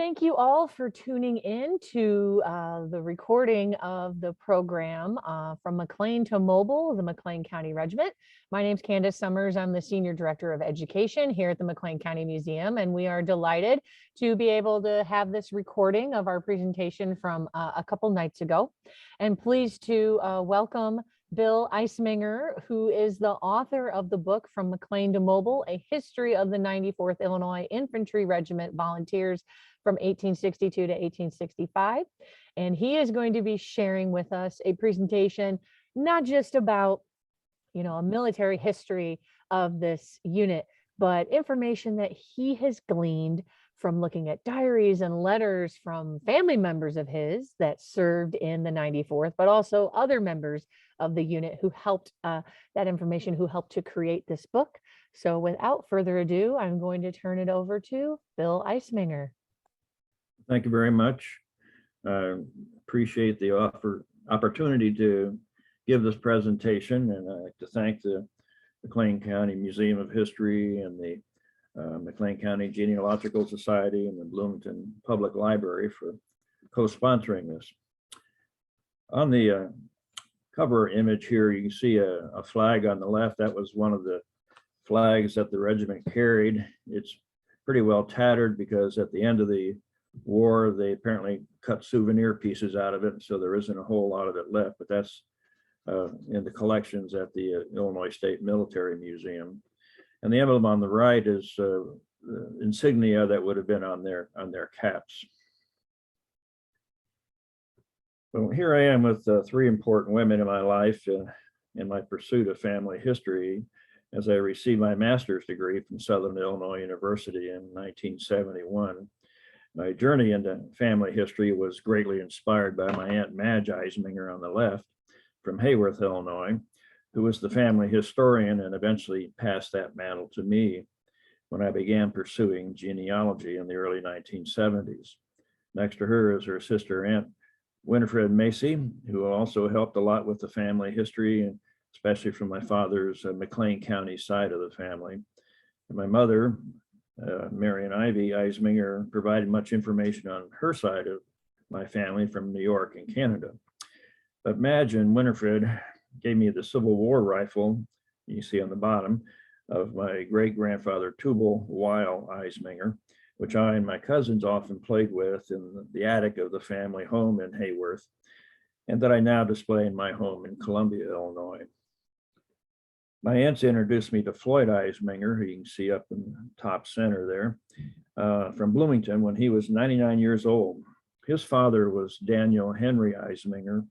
thank you all for tuning in to the recording of the program from McLean to Mobile, the McLean County Regiment. My name's Candace Summers. I'm the Senior Director of Education here at the McLean County Museum, and we are delighted to be able to have this recording of our presentation from a couple nights ago. And pleased to welcome Bill Iseminger, who is the author of the book From McLean to Mobile, A History of the 94th Illinois Infantry Regiment Volunteers from 1862 to 1865. And he is going to be sharing with us a presentation, not just about, a military history of this unit, but information that he has gleaned from looking at diaries and letters from family members of his that served in the 94th, but also other members of the unit who helped who helped to create this book. So without further ado, I'm going to turn it over to Bill Iseminger. Thank you very much. I appreciate the opportunity to give this presentation, and I'd like to thank the McLean County Museum of History and the McLean County Genealogical Society and the Bloomington Public Library for co-sponsoring this. On the cover image here, you can see a flag on the left. That was one of the flags that the regiment carried. It's pretty well tattered because at the end of the war, they apparently cut souvenir pieces out of it, so there isn't a whole lot of it left, but that's in the collections at the Illinois State Military Museum. And the emblem on the right is insignia that would have been on their caps. Well, here I am with three important women in my life in my pursuit of family history as I received my master's degree from Southern Illinois University in 1971. My journey into family history was greatly inspired by my Aunt Madge Iseminger on the left from Hayworth, Illinois, who was the family historian and eventually passed that mantle to me when I began pursuing genealogy in the early 1970s. Next to her is her sister, Aunt Winifred Macy, who also helped a lot with the family history, and especially from my father's McLean County side of the family. And my mother, Marion Ivy Iseminger, provided much information on her side of my family from New York and Canada. But Madge and Winifred gave me the Civil War rifle, you see on the bottom, of my great-grandfather Tubal Weil Iseminger, which I and my cousins often played with in the attic of the family home in Hayworth, and that I now display in my home in Columbia, Illinois. My aunts introduced me to Floyd Iseminger, who you can see up in the top center there, from Bloomington when he was 99 years old. His father was Daniel Henry Iseminger,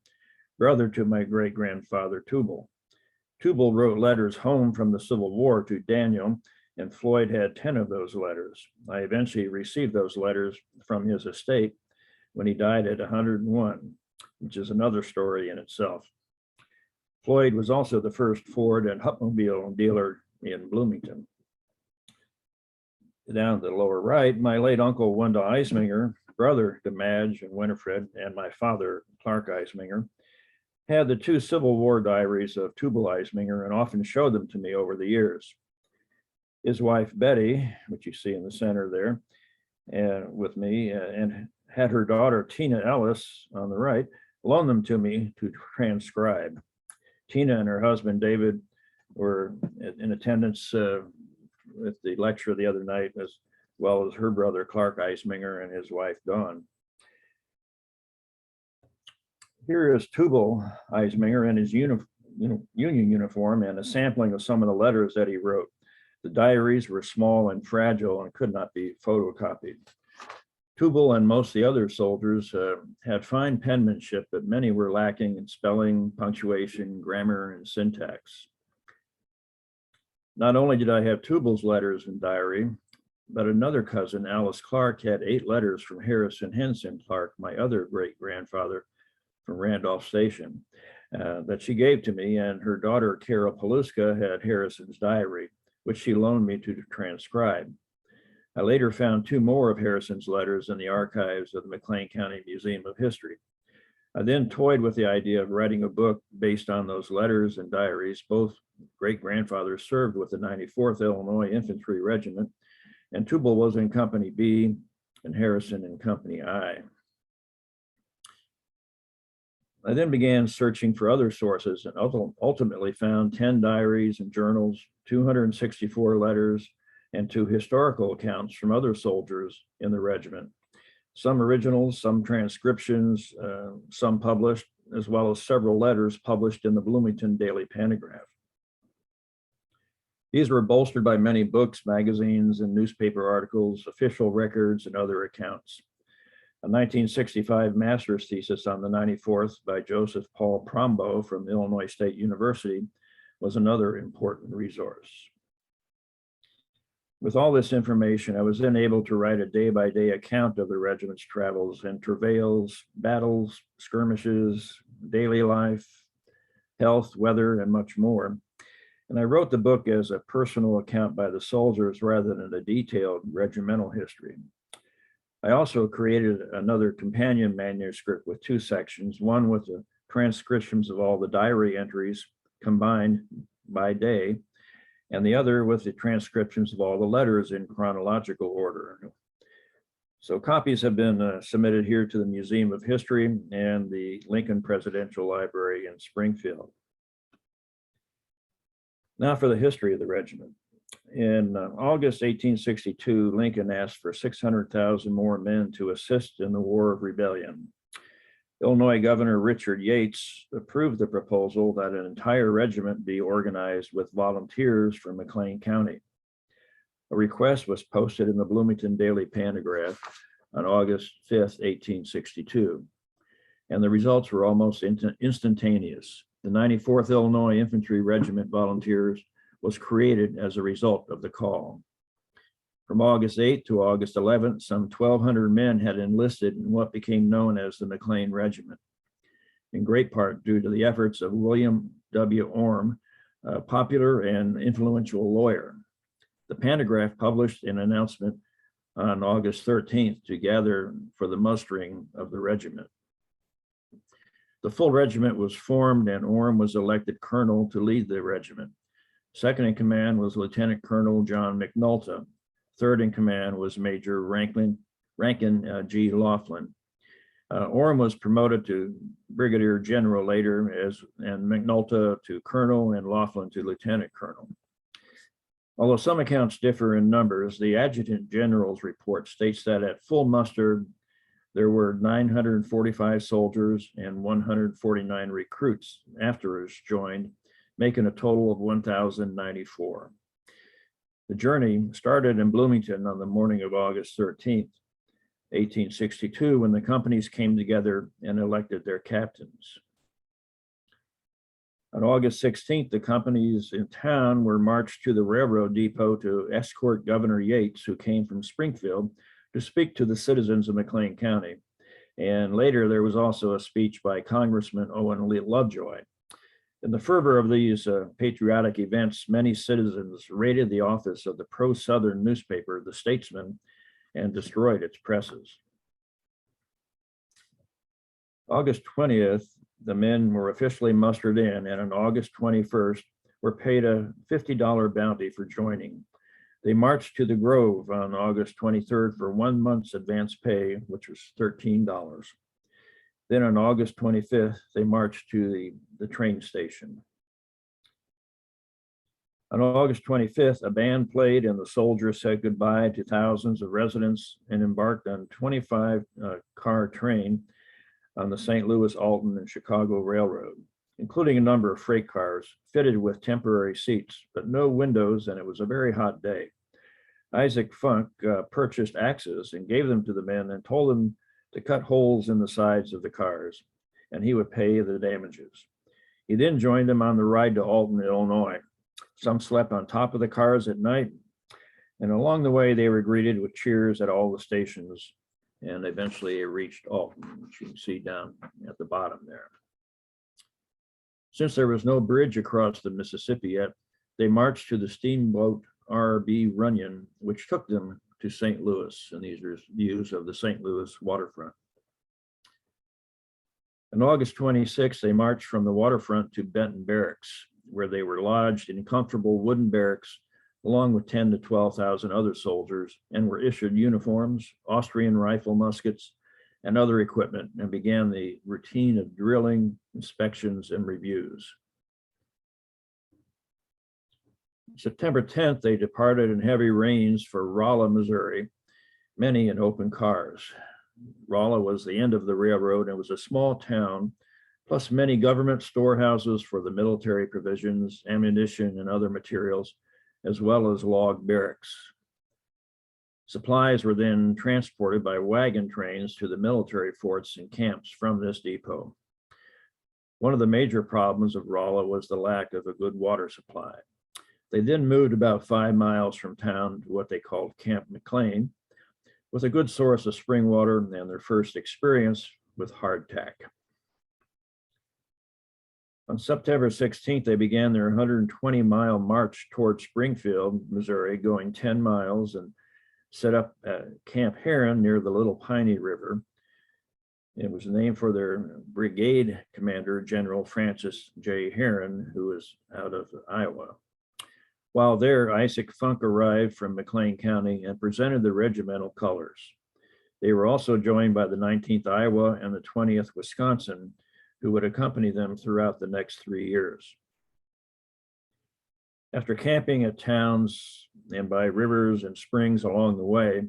brother to my great-grandfather Tubal. Tubal wrote letters home from the Civil War to Daniel, and Floyd had 10 of those letters. I eventually received those letters from his estate when he died at 101, which is another story in itself. Floyd was also the first Ford and Hupmobile dealer in Bloomington. Down the lower right, my late uncle Wendell Iseminger, brother to Madge and Winifred, and my father, Clark Iseminger, had the two Civil War diaries of Tubal Iseminger and often showed them to me over the years. His wife, Betty, which you see in the center there, with me, and had her daughter, Tina Ellis, on the right, loan them to me to transcribe. Tina and her husband, David, were in attendance at the lecture the other night, as well as her brother, Clark Iseminger, and his wife, Dawn. Here is Tubal Iseminger in his Union uniform and a sampling of some of the letters that he wrote. The diaries were small and fragile and could not be photocopied. Tubal and most of the other soldiers had fine penmanship, but many were lacking in spelling, punctuation, grammar, and syntax. Not only did I have Tubal's letters and diary, but another cousin, Alice Clark, had 8 letters from Harrison Henson Clark, my other great-grandfather from Randolph Station, that she gave to me, and her daughter, Carol Paluska, had Harrison's diary, which she loaned me to transcribe. I later found 2 more of Harrison's letters in the archives of the McLean County Museum of History. I then toyed with the idea of writing a book based on those letters and diaries. Both great-grandfathers served with the 94th Illinois Infantry Regiment, and Tubal was in Company B and Harrison in Company I. I then began searching for other sources and ultimately found 10 diaries and journals, 264 letters, and 2 historical accounts from other soldiers in the regiment. Some originals, some transcriptions, some published, as well as several letters published in the Bloomington Daily Pantograph. These were bolstered by many books, magazines, and newspaper articles, official records, and other accounts. A 1965 master's thesis on the 94th by Joseph Paul Prombo from Illinois State University was another important resource. With all this information, I was then able to write a day-by-day account of the regiment's travels and travails, battles, skirmishes, daily life, health, weather, and much more. And I wrote the book as a personal account by the soldiers rather than a detailed regimental history. I also created another companion manuscript with 2 sections, one with the transcriptions of all the diary entries combined by day, and the other with the transcriptions of all the letters in chronological order. So copies have been submitted here to the Museum of History and the Lincoln Presidential Library in Springfield. Now for the history of the regiment. In August 1862, Lincoln asked for 600,000 more men to assist in the War of Rebellion. Illinois Governor Richard Yates approved the proposal that an entire regiment be organized with volunteers from McLean County. A request was posted in the Bloomington Daily Pantograph on August 5th, 1862, and the results were almost instantaneous. The 94th Illinois Infantry Regiment Volunteers was created as a result of the call. From August 8th to August 11th, some 1,200 men had enlisted in what became known as the McLean Regiment, in great part due to the efforts of William W. Orme, a popular and influential lawyer. The Pantograph published an announcement on August 13th to gather for the mustering of the regiment. The full regiment was formed and Orme was elected colonel to lead the regiment. Second in command was Lieutenant Colonel John McNulta. Third in command was Major Rankin G. Laughlin. Orme was promoted to Brigadier General later, and McNulta to Colonel and Laughlin to Lieutenant Colonel. Although some accounts differ in numbers, the Adjutant General's report states that at full muster, there were 945 soldiers and 149 recruits afterwards joined, making a total of 1,094. The journey started in Bloomington on the morning of August 13th, 1862, when the companies came together and elected their captains. On August 16th, the companies in town were marched to the railroad depot to escort Governor Yates, who came from Springfield, to speak to the citizens of McLean County. And later, there was also a speech by Congressman Owen Lovejoy. In the fervor of these patriotic events, many citizens raided the office of the pro-Southern newspaper, The Statesman, and destroyed its presses. August 20th, the men were officially mustered in, and on August 21st, were paid a $50 bounty for joining. They marched to the Grove on August 23rd for 1 month's advance pay, which was $13. Then on August 25th, they marched to the train station. On August 25th, a band played and the soldiers said goodbye to thousands of residents and embarked on a 25-car train on the St. Louis, Alton, and Chicago Railroad, including a number of freight cars fitted with temporary seats, but no windows, and it was a very hot day. Isaac Funk purchased axes and gave them to the men and told them to cut holes in the sides of the cars, and he would pay the damages. He then joined them on the ride to Alton, Illinois. Some slept on top of the cars at night, and along the way, they were greeted with cheers at all the stations, and eventually they reached Alton, which you can see down at the bottom there. Since there was no bridge across the Mississippi yet, they marched to the steamboat R.B. Runyon, which took them to St. Louis, and these are views of the St. Louis waterfront. On August 26th, they marched from the waterfront to Benton Barracks, where they were lodged in comfortable wooden barracks along with 10 to 12,000 other soldiers, and were issued uniforms, Austrian rifle muskets, and other equipment, and began the routine of drilling, inspections, and reviews. September 10th, they departed in heavy rains for Rolla, Missouri, many in open cars. Rolla was the end of the railroad and was a small town, plus many government storehouses for the military provisions, ammunition, and other materials, as well as log barracks. Supplies were then transported by wagon trains to the military forts and camps from this depot. One of the major problems of Rolla was the lack of a good water supply. They then moved about 5 miles from town to what they called Camp McLean, with a good source of spring water and their first experience with hardtack. On September 16th, they began their 120-mile march toward Springfield, Missouri, going 10 miles and set up at Camp Heron near the Little Piney River. It was named for their brigade commander, General Francis J. Heron, who was out of Iowa. While there, Isaac Funk arrived from McLean County and presented the regimental colors. They were also joined by the 19th Iowa and the 20th Wisconsin, who would accompany them throughout the next 3 years. After camping at towns and by rivers and springs along the way,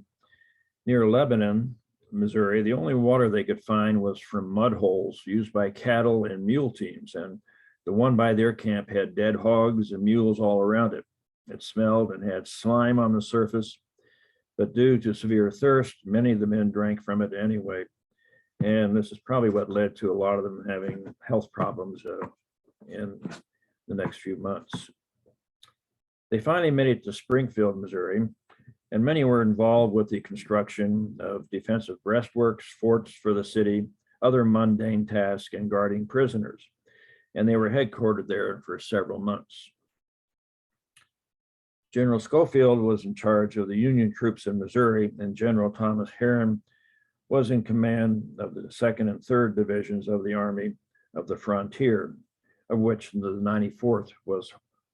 near Lebanon, Missouri, the only water they could find was from mud holes used by cattle and mule teams, and the one by their camp had dead hogs and mules all around it. It smelled and had slime on the surface, but due to severe thirst, many of the men drank from it anyway. And this is probably what led to a lot of them having health problems in the next few months. They finally made it to Springfield, Missouri, and many were involved with the construction of defensive breastworks, forts for the city, other mundane tasks, and guarding prisoners. And they were headquartered there for several months. General Schofield was in charge of the Union troops in Missouri, and General Thomas Heron was in command of the 2nd and 3rd divisions of the Army of the Frontier, of which the 94th was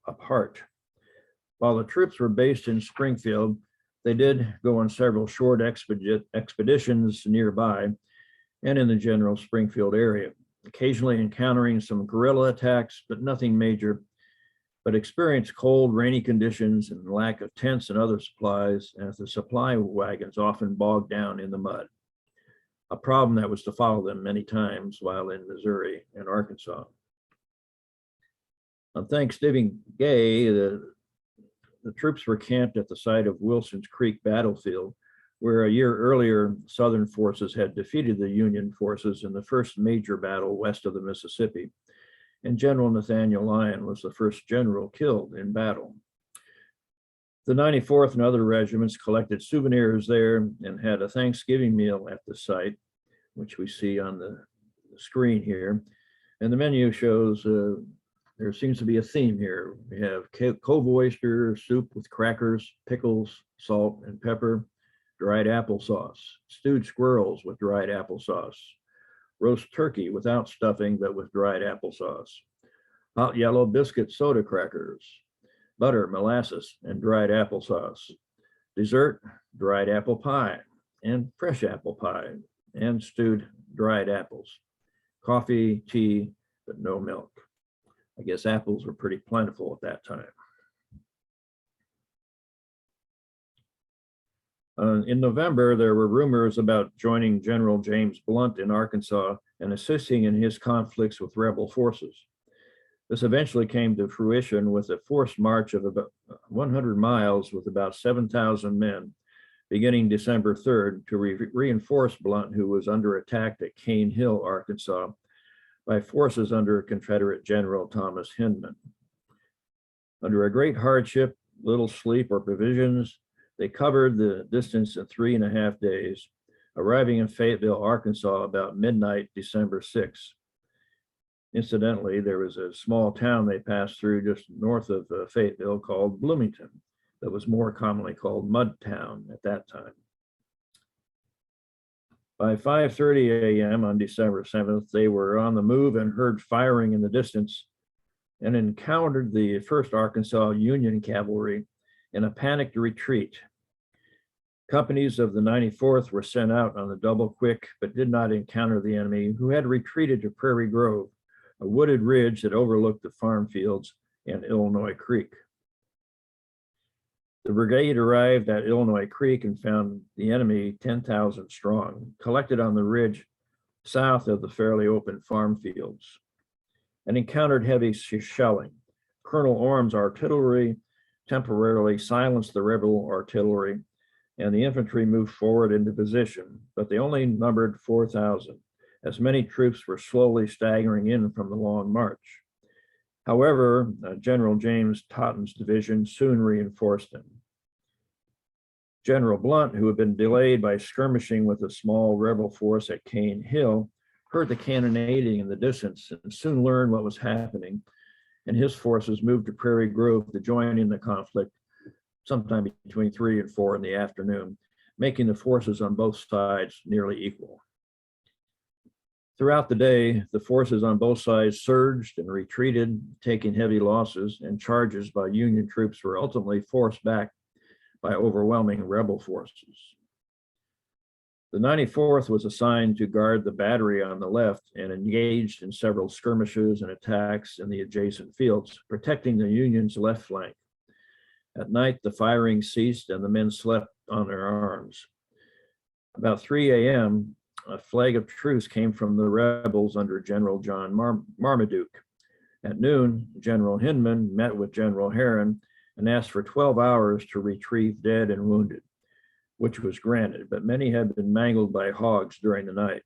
a part. While the troops were based in Springfield, they did go on several short expeditions nearby and in the general Springfield area, occasionally encountering some guerrilla attacks, but nothing major, but experienced cold, rainy conditions and lack of tents and other supplies, as the supply wagons often bogged down in the mud, a problem that was to follow them many times while in Missouri and Arkansas. On Thanksgiving Day, the troops were camped at the site of Wilson's Creek battlefield, where a year earlier, Southern forces had defeated the Union forces in the first major battle west of the Mississippi, and General Nathaniel Lyon was the first general killed in battle. The 94th and other regiments collected souvenirs there and had a Thanksgiving meal at the site, which we see on the screen here. And the menu shows there seems to be a theme here. We have cove oyster soup with crackers, pickles, salt and pepper, dried applesauce, stewed squirrels with dried applesauce, roast turkey without stuffing but with dried applesauce, hot yellow biscuit soda crackers, butter, molasses, and dried applesauce, dessert, dried apple pie, and fresh apple pie, and stewed dried apples, coffee, tea, but no milk. I guess apples were pretty plentiful at that time. In November, there were rumors about joining General James Blunt in Arkansas and assisting in his conflicts with rebel forces. This eventually came to fruition with a forced march of about 100 miles with about 7,000 men, beginning December 3rd, to reinforce Blunt, who was under attack at Cane Hill, Arkansas, by forces under Confederate General Thomas Hindman. Under a great hardship, little sleep or provisions, they covered the distance in 3.5 days, arriving in Fayetteville, Arkansas about midnight, December 6th. Incidentally, there was a small town they passed through just north of Fayetteville called Bloomington, that was more commonly called Mud Town at that time. By 5:30 a.m. on December 7th, they were on the move and heard firing in the distance and encountered the 1st Arkansas Union Cavalry in a panicked retreat. Companies of the 94th were sent out on the double quick, but did not encounter the enemy, who had retreated to Prairie Grove, a wooded ridge that overlooked the farm fields and Illinois Creek. The brigade arrived at Illinois Creek and found the enemy 10,000 strong, collected on the ridge south of the fairly open farm fields, and encountered heavy shelling. Colonel Orm's artillery temporarily silenced the rebel artillery, and the infantry moved forward into position, but they only numbered 4,000, as many troops were slowly staggering in from the long march. However, General James Totten's division soon reinforced him. General Blunt, who had been delayed by skirmishing with a small rebel force at Cane Hill, heard the cannonading in the distance and soon learned what was happening, and his forces moved to Prairie Grove to join in the conflict sometime between 3 and 4 in the afternoon, making the forces on both sides nearly equal. Throughout the day, the forces on both sides surged and retreated, taking heavy losses, and charges by Union troops were ultimately forced back by overwhelming rebel forces. The 94th was assigned to guard the battery on the left and engaged in several skirmishes and attacks in the adjacent fields, protecting the Union's left flank. At night, the firing ceased and the men slept on their arms. About 3 a.m., a flag of truce came from the rebels under General John Marmaduke. At noon, General Hinman met with General Herron and asked for 12 hours to retrieve dead and wounded, which was granted, but many had been mangled by hogs during the night.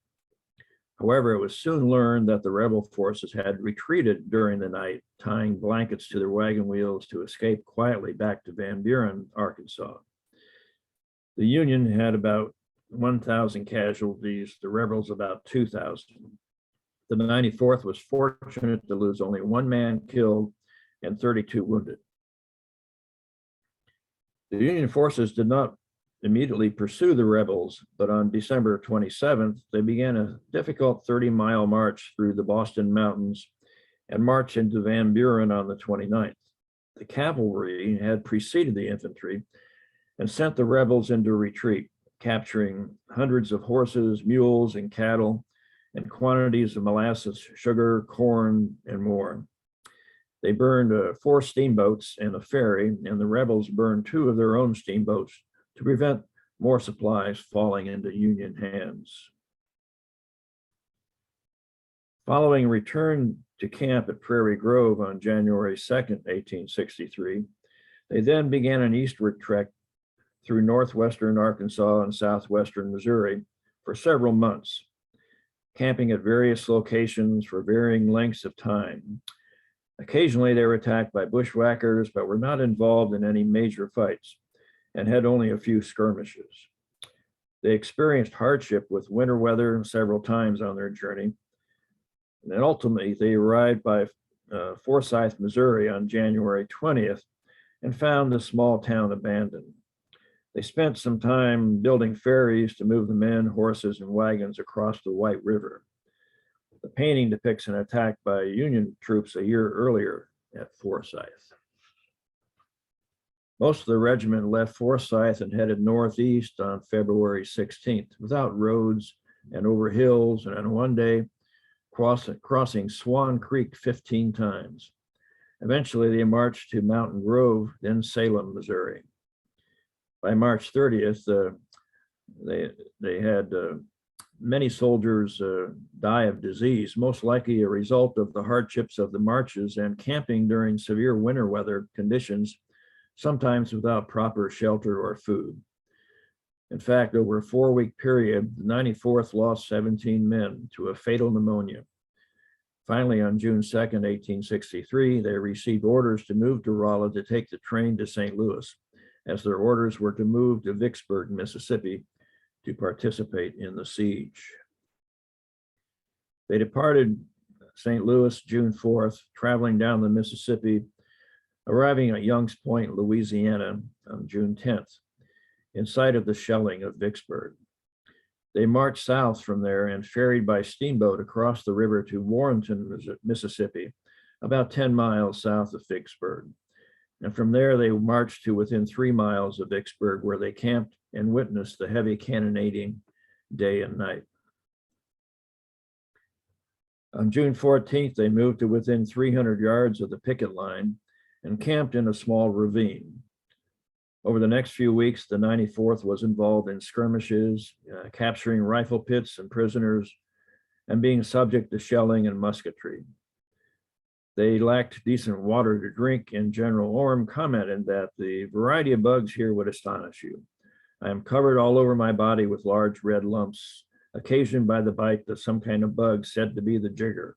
However, it was soon learned that the rebel forces had retreated during the night, tying blankets to their wagon wheels to escape quietly back to Van Buren, Arkansas. The Union had about 1,000 casualties, the rebels about 2,000. The 94th was fortunate to lose only 1 man killed and 32 wounded. The Union forces did not immediately pursue the rebels, but on December 27th, they began a difficult 30-mile march through the Boston Mountains and marched into Van Buren on the 29th. The cavalry had preceded the infantry and sent the rebels into retreat, capturing hundreds of horses, mules, and cattle, and quantities of molasses, sugar, corn, and more. They burned 4 steamboats and a ferry, and the rebels burned 2 of their own steamboats to prevent more supplies falling into Union hands. Following return to camp at Prairie Grove on January 2nd, 1863, they then began an eastward trek through northwestern Arkansas and southwestern Missouri for several months, camping at various locations for varying lengths of time. Occasionally, they were attacked by bushwhackers, but were not involved in any major fights and had only a few skirmishes. They experienced hardship with winter weather several times on their journey. And then ultimately, they arrived by Forsyth, Missouri on January 20th and found the small town abandoned. They spent some time building ferries to move the men, horses, and wagons across the White River. The painting depicts an attack by Union troops a year earlier at Forsyth. Most of the regiment left Forsyth and headed northeast on February 16th without roads and over hills, and on one day crossing Swan Creek 15 times. Eventually, they marched to Mountain Grove, then Salem, Missouri. By March 30th, they had many soldiers die of disease, most likely a result of the hardships of the marches and camping during severe winter weather conditions, sometimes without proper shelter or food. In fact, over a 4-week period, the 94th lost 17 men to a fatal pneumonia. Finally, on June 2nd, 1863, they received orders to move to Rolla to take the train to St. Louis, as their orders were to move to Vicksburg, Mississippi, to participate in the siege. They departed St. Louis June 4th, traveling down the Mississippi, arriving at Young's Point, Louisiana on June 10th, in sight of the shelling of Vicksburg. They marched south from there and ferried by steamboat across the river to Warrenton, Mississippi, about 10 miles south of Vicksburg. And from there, they marched to within 3 miles of Vicksburg, where they camped and witnessed the heavy cannonading day and night. On June 14th, they moved to within 300 yards of the picket line and camped in a small ravine. Over the next few weeks, the 94th was involved in skirmishes, capturing rifle pits and prisoners, and being subject to shelling and musketry. They lacked decent water to drink, and General Orm commented that the variety of bugs here would astonish you. I am covered all over my body with large red lumps, occasioned by the bite of some kind of bug said to be the jigger,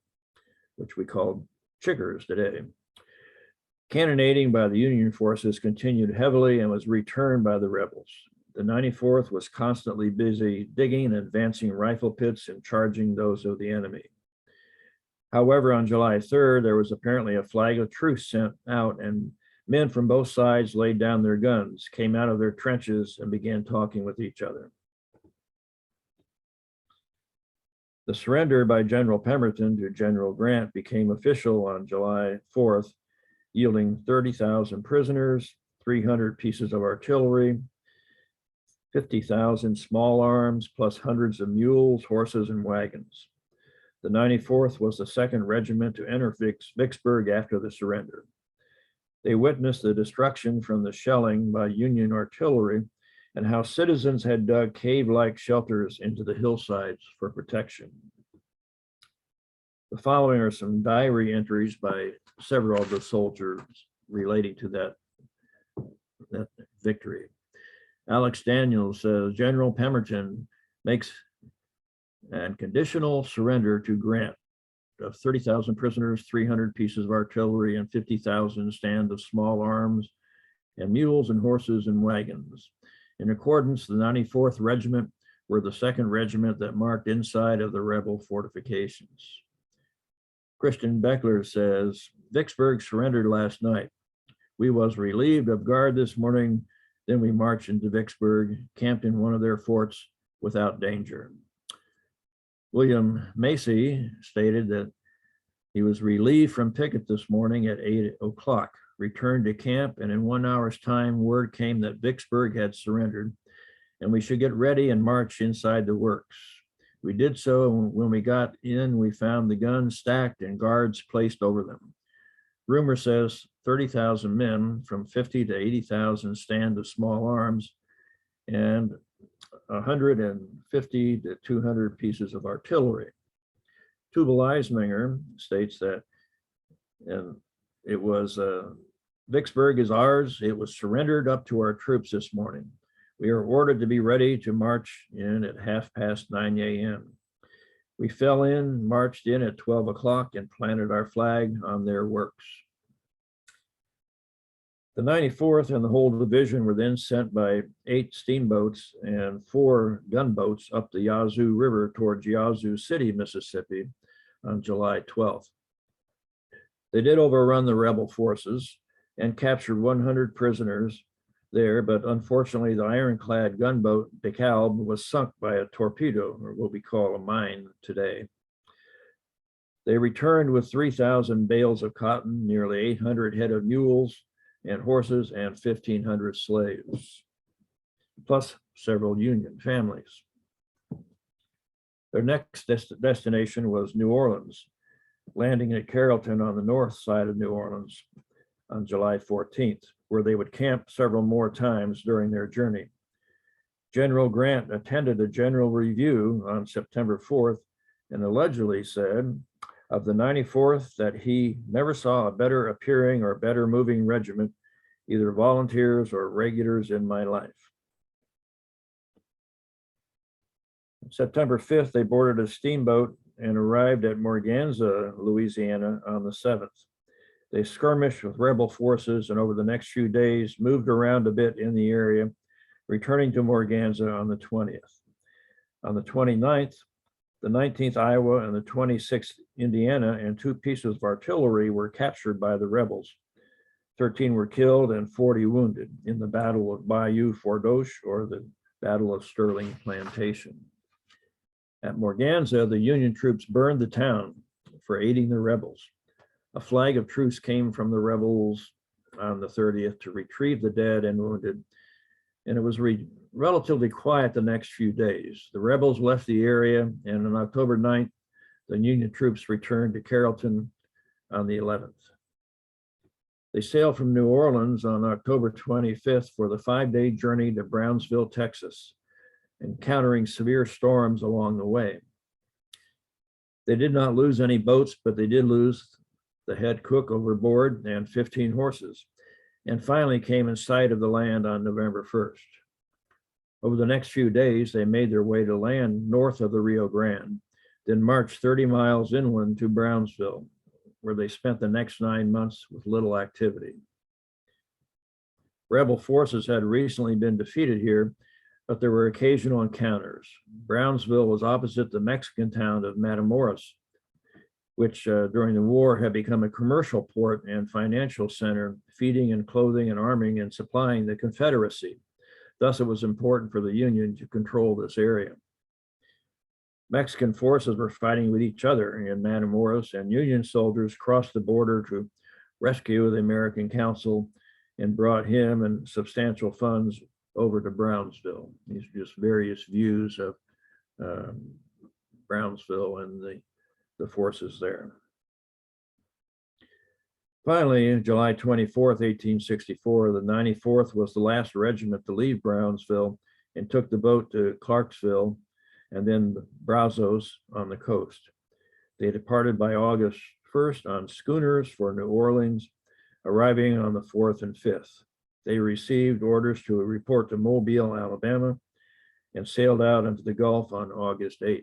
which we call chiggers today. Cannonading by the Union forces continued heavily and was returned by the rebels. The 94th was constantly busy digging and advancing rifle pits and charging those of the enemy. However, on July 3rd, there was apparently a flag of truce sent out, and men from both sides laid down their guns, came out of their trenches, and began talking with each other. The surrender by General Pemberton to General Grant became official on July 4th, yielding 30,000 prisoners, 300 pieces of artillery, 50,000 small arms, plus hundreds of mules, horses, and wagons. The 94th was the second regiment to enter Vicksburg after the surrender. They witnessed the destruction from the shelling by Union artillery and how citizens had dug cave-like shelters into the hillsides for protection. The following are some diary entries by several of the soldiers relating to that victory. Alex Daniels says, General Pemberton makes an conditional surrender to Grant of 30,000 prisoners, 300 pieces of artillery, and 50,000 stand of small arms and mules and horses and wagons. In accordance, the 94th Regiment were the second regiment that marked inside of the rebel fortifications. Christian Beckler says, Vicksburg surrendered last night. We was relieved of guard this morning. Then we marched into Vicksburg, camped in one of their forts without danger. William Macy stated that he was relieved from picket this morning at 8 o'clock, returned to camp, and in 1 hour's time, word came that Vicksburg had surrendered and we should get ready and march inside the works. We did so, and when we got in, we found the guns stacked and guards placed over them. Rumor says 30,000 men, from 50 to 80,000 stand of small arms, and 150 to 200 pieces of artillery. William Iseminger states that, and it was Vicksburg is ours. It was surrendered up to our troops this morning. We are ordered to be ready to march in at 9:30 a.m. We fell in, marched in at 12 o'clock, and planted our flag on their works. The 94th and the whole division were then sent by 8 steamboats and 4 gunboats up the Yazoo River towards Yazoo City, Mississippi on July 12th. They did overrun the rebel forces and captured 100 prisoners there, but unfortunately the ironclad gunboat DeKalb was sunk by a torpedo, or what we call a mine today. They returned with 3,000 bales of cotton, nearly 800 head of mules and horses, and 1,500 slaves, plus several Union families. Their next destination was New Orleans, landing at Carrollton on the north side of New Orleans on July 14th, where they would camp several more times during their journey. General Grant attended a general review on September 4th and allegedly said of the 94th that he never saw a better appearing or better moving regiment, either volunteers or regulars, in my life. September 5th, they boarded a steamboat and arrived at Morganza, Louisiana on the 7th. They skirmished with rebel forces and over the next few days moved around a bit in the area, returning to Morganza on the 20th. On the 29th, the 19th Iowa and the 26th Indiana and 2 pieces of artillery were captured by the rebels. 13 were killed and 40 wounded in the Battle of Bayou Fordoche, or the Battle of Sterling Plantation. At Morganza, the Union troops burned the town for aiding the rebels. A flag of truce came from the rebels on the 30th to retrieve the dead and wounded, and it was relatively quiet the next few days. The rebels left the area, and on October 9th, the Union troops returned to Carrollton on the 11th. They sailed from New Orleans on October 25th for the 5-day journey to Brownsville, Texas, encountering severe storms along the way. They did not lose any boats, but they did lose the head cook overboard and 15 horses, and finally came in sight of the land on November 1st. Over the next few days, they made their way to land north of the Rio Grande, then marched 30 miles inland to Brownsville, where they spent the next 9 months with little activity. Rebel forces had recently been defeated here, but there were occasional encounters. Brownsville was opposite the Mexican town of Matamoros, which during the war had become a commercial port and financial center, feeding and clothing and arming and supplying the Confederacy. Thus, it was important for the Union to control this area. Mexican forces were fighting with each other in Matamoros, and Union soldiers crossed the border to rescue the American consul and brought him and substantial funds over to Brownsville. These are just various views of Brownsville and the forces there. Finally, July 24th, 1864, the 94th was the last regiment to leave Brownsville and took the boat to Clarksville and then Brazos on the coast. They departed by August 1st on schooners for New Orleans, arriving on the 4th and 5th. They received orders to report to Mobile, Alabama, and sailed out into the Gulf on August 8th.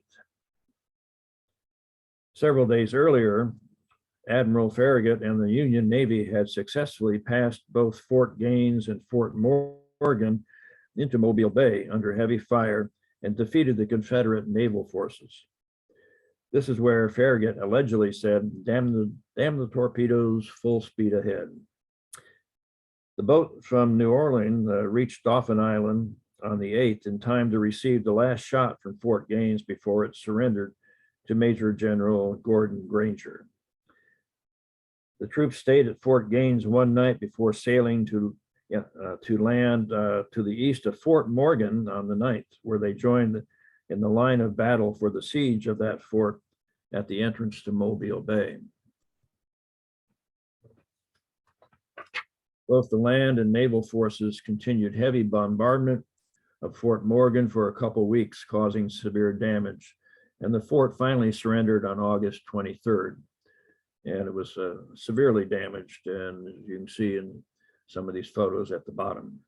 Several days earlier, Admiral Farragut and the Union Navy had successfully passed both Fort Gaines and Fort Morgan into Mobile Bay under heavy fire and defeated the Confederate naval forces. This is where Farragut allegedly said, damn the torpedoes, full speed ahead. The boat from New Orleans reached Dauphin Island on the 8th in time to receive the last shot from Fort Gaines before it surrendered to Major General Gordon Granger. The troops stayed at Fort Gaines one night before sailing to land to the east of Fort Morgan on the 9th, where they joined in the line of battle for the siege of that fort at the entrance to Mobile Bay. Both the land and naval forces continued heavy bombardment of Fort Morgan for a couple weeks, causing severe damage, and the fort finally surrendered on August 23rd. And it was severely damaged, and as you can see in some of these photos at the bottom.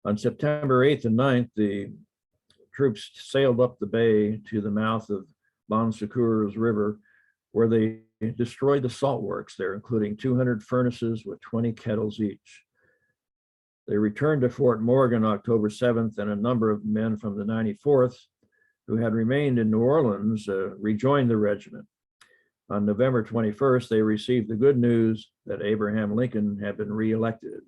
On September 8th and 9th, the troops sailed up the bay to the mouth of Bon Secours River, where they destroyed the salt works there, including 200 furnaces with 20 kettles each. They returned to Fort Morgan October 7th, and a number of men from the 94th who had remained in New Orleans rejoined the regiment. On November 21st, they received the good news that Abraham Lincoln had been reelected.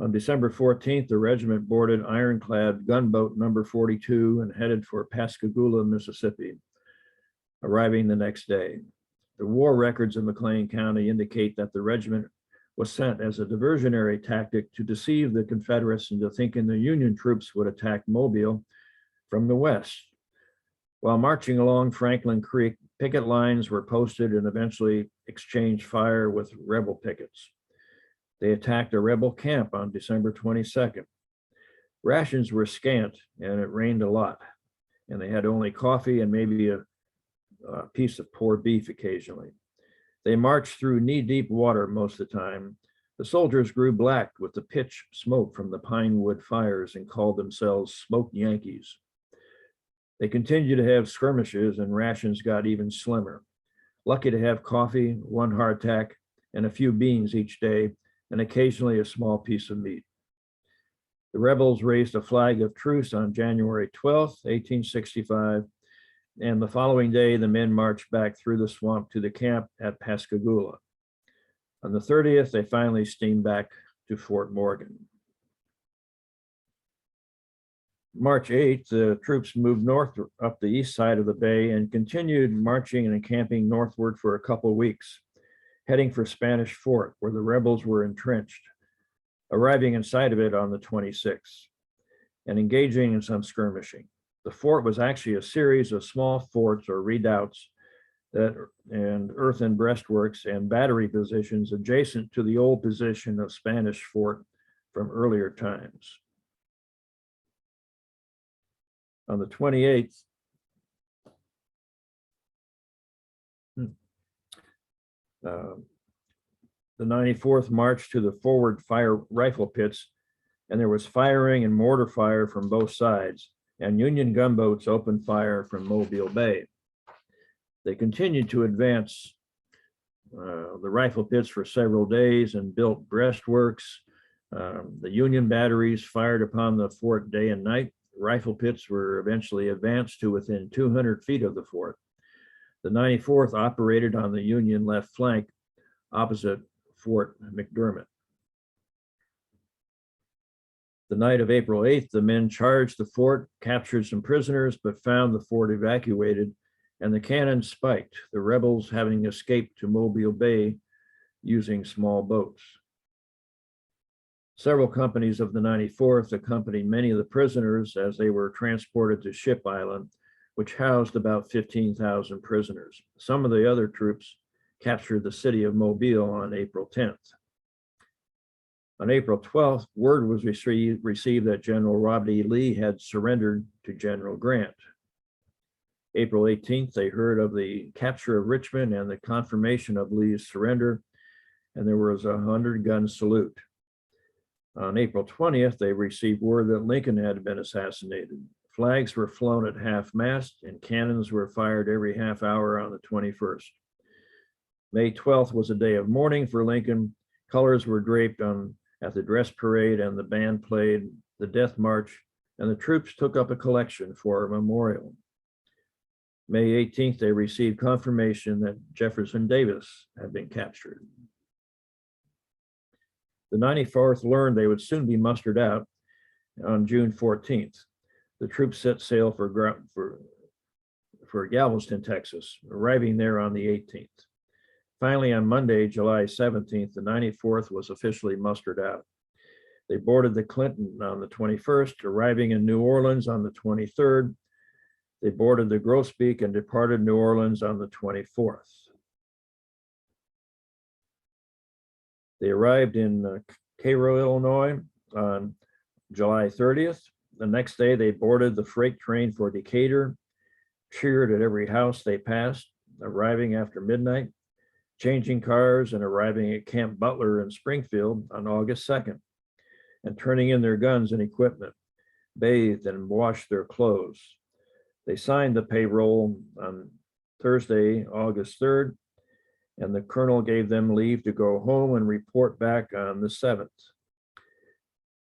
On December 14th, the regiment boarded ironclad gunboat number 42 and headed for Pascagoula, Mississippi, arriving the next day. The war records of McLean County indicate that the regiment was sent as a diversionary tactic to deceive the Confederates into thinking the Union troops would attack Mobile from the west. While marching along Franklin Creek, picket lines were posted and eventually exchanged fire with rebel pickets. They attacked a rebel camp on December 22nd. Rations were scant and it rained a lot, and they had only coffee and maybe a piece of poor beef occasionally. They marched through knee-deep water most of the time. The soldiers grew black with the pitch smoke from the pine wood fires and called themselves smoked Yankees. They continued to have skirmishes, and rations got even slimmer. Lucky to have coffee, one hardtack, and a few beans each day, and occasionally a small piece of meat. The rebels raised a flag of truce on January 12th, 1865, and the following day, the men marched back through the swamp to the camp at Pascagoula. On the 30th, they finally steamed back to Fort Morgan. March 8th, the troops moved north up the east side of the bay and continued marching and encamping northward for a couple of weeks, heading for Spanish Fort, where the rebels were entrenched, arriving inside of it on the 26th and engaging in some skirmishing. The fort was actually a series of small forts or redoubts and earthen breastworks and battery positions adjacent to the old position of Spanish Fort from earlier times. On the 28th, the 94th marched to the forward fire rifle pits, and there was firing and mortar fire from both sides, and Union gunboats opened fire from Mobile Bay. They continued to advance the rifle pits for several days and built breastworks. The Union batteries fired upon the fort day and night. Rifle pits were eventually advanced to within 200 feet of the fort. The 94th operated on the Union left flank opposite Fort McDermott. The night of April 8th, the men charged the fort, captured some prisoners, but found the fort evacuated and the cannon spiked, the rebels having escaped to Mobile Bay using small boats. Several companies of the 94th accompanied many of the prisoners as they were transported to Ship Island, which housed about 15,000 prisoners. Some of the other troops captured the city of Mobile on April 10th. On April 12th, word was received that General Robert E. Lee had surrendered to General Grant. April 18th, they heard of the capture of Richmond and the confirmation of Lee's surrender, and there was a 100-gun salute. On April 20th, they received word that Lincoln had been assassinated. Flags were flown at half-mast and cannons were fired every half hour on the 21st. May 12th was a day of mourning for Lincoln. Colors were draped at the dress parade, and the band played the Death March, and the troops took up a collection for a memorial. May 18th, they received confirmation that Jefferson Davis had been captured. The 94th learned they would soon be mustered out on June 14th. The troops set sail for Galveston, Texas, arriving there on the 18th. Finally, on Monday, July 17th, the 94th was officially mustered out. They boarded the Clinton on the 21st, arriving in New Orleans on the 23rd. They boarded the Grosbeak and departed New Orleans on the 24th. They arrived in Cairo, Illinois on July 30th. The next day, they boarded the freight train for Decatur, cheered at every house they passed, arriving after midnight, changing cars and arriving at Camp Butler in Springfield on August 2nd, and turning in their guns and equipment, bathed and washed their clothes. They signed the payroll on Thursday, August 3rd, and the colonel gave them leave to go home and report back on the 7th.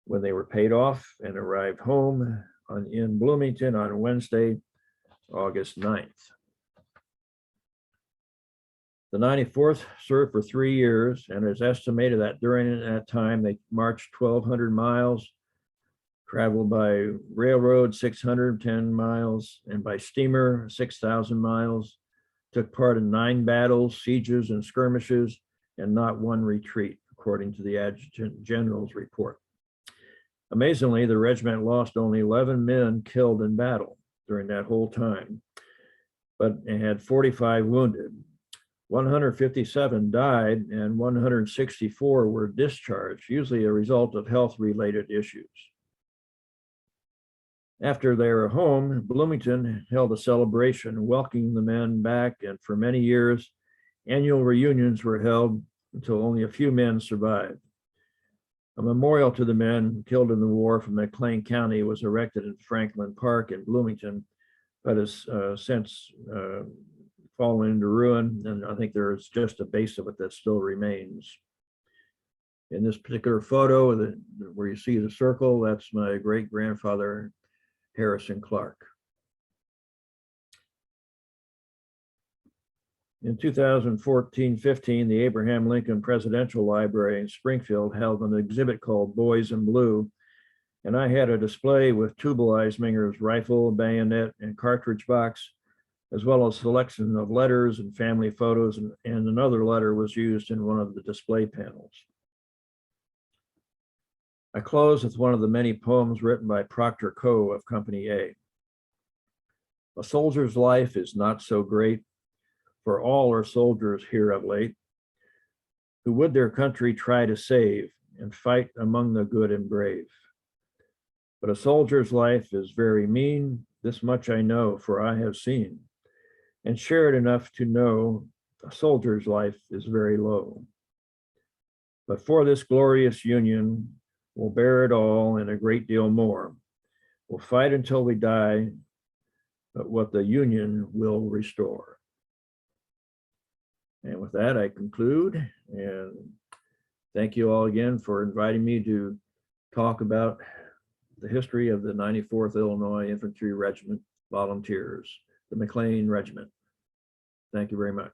When they were paid off and arrived home in Bloomington on Wednesday, August 9th. The 94th served for 3 years, and it is estimated that during that time they marched 1,200 miles, traveled by railroad 610 miles, and by steamer 6,000 miles, took part in 9 battles, sieges, and skirmishes, and not one retreat, according to the Adjutant General's report. Amazingly, the regiment lost only 11 men killed in battle during that whole time, but it had 45 wounded. 157 died and 164 were discharged, usually a result of health-related issues. After they were home, Bloomington held a celebration welcoming the men back, and for many years, annual reunions were held until only a few men survived. A memorial to the men killed in the war from McLean County was erected in Franklin Park in Bloomington, but has since fallen into ruin, and I think there's just a base of it that still remains. In this particular photo, where you see the circle, that's my great-grandfather, Harrison Clark. In 2014-15, the Abraham Lincoln Presidential Library in Springfield held an exhibit called Boys in Blue, And I had a display with Tubal Isiminger's rifle, bayonet, and cartridge box, as well as a selection of letters and family photos, and another letter was used in one of the display panels. I close with one of the many poems written by Proctor Coe of Company A. A soldier's life is not so great, for all are soldiers here of late, who would their country try to save and fight among the good and brave. But a soldier's life is very mean, this much I know, for I have seen, and shared enough to know a soldier's life is very low. But for this glorious Union, we'll bear it all and a great deal more. We'll fight until we die, but what the Union will restore. And with that, I conclude, and thank you all again for inviting me to talk about the history of the 94th Illinois Infantry Regiment Volunteers, the McLean Regiment. Thank you very much.